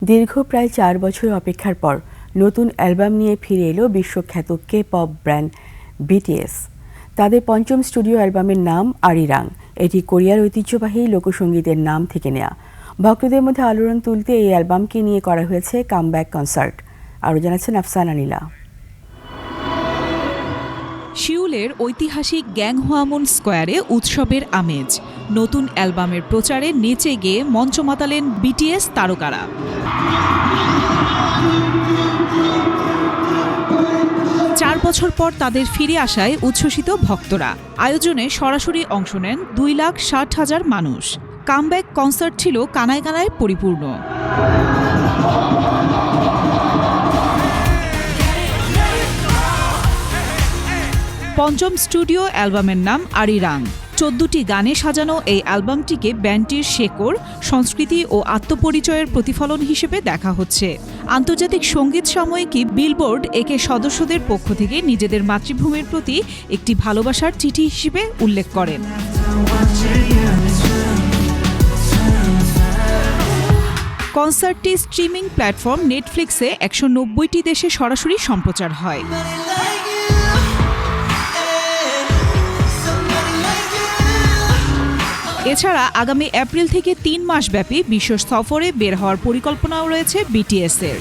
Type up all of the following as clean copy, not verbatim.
দীর্ঘ প্রায় ৪ বছর অপেক্ষার পর নতুন অ্যালবাম নিয়ে ফিরে এলো বিশ্বখ্যাত কে-পপ ব্যান্ড বিটিএস। তাদের পঞ্চম স্টুডিও অ্যালবামের নাম আরিরাং। এটি কোরিয়ার ঐতিহ্যবাহী লোকসঙ্গীতের নাম থেকে নেয়া। ভক্তদের মধ্যে আলোড়ন তুলতে এই অ্যালবামকে নিয়ে করা হয়েছে কামব্যাক কনসার্ট। আরও জানাচ্ছেন আফসানা নীলা। সিউলের ঐতিহাসিক গ্যাংহোয়ামুন স্কোয়ারে উৎসবের আমেজ। নতুন অ্যালবামের প্রচারে নেচে গেয়ে মঞ্চ মাতালেন বিটিএস তারকারা। ৪ বছর পর তাদের ফিরে আসায় উচ্ছ্বসিত ভক্তরা। আয়োজনে সরাসরি অংশ নেন 2,60,000 মানুষ। কামব্যাক কনসার্ট ছিল কানায় কানায় পরিপূর্ণ। পঞ্চম স্টুডিও অ্যালবামের নাম আরিরাং। 14টি গানে সাজানো এই অ্যালবামটিকে ব্যান্ডটির শেকড়, সংস্কৃতি ও আত্মপরিচয়ের প্রতিফলন হিসেবে দেখা হচ্ছে। আন্তর্জাতিক সঙ্গীত সাময়িকী বিলবোর্ড একে সদস্যদের পক্ষ থেকে নিজেদের মাতৃভূমির প্রতি একটি ভালোবাসার চিঠি হিসেবে উল্লেখ করেন। কনসার্টটি স্ট্রিমিং প্ল্যাটফর্ম নেটফ্লিক্সে 190টি দেশে সরাসরি সম্প্রচার হয়। এছাড়া আগামী এপ্রিল থেকে 3 মাস ব্যাপী বিশ্ব সফরে বের হওয়ার পরিকল্পনাও রয়েছে বিটিএস-এর।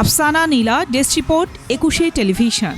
আফসানা নীলা, ডেস্ক রিপোর্ট, 21 টেলিভিশন।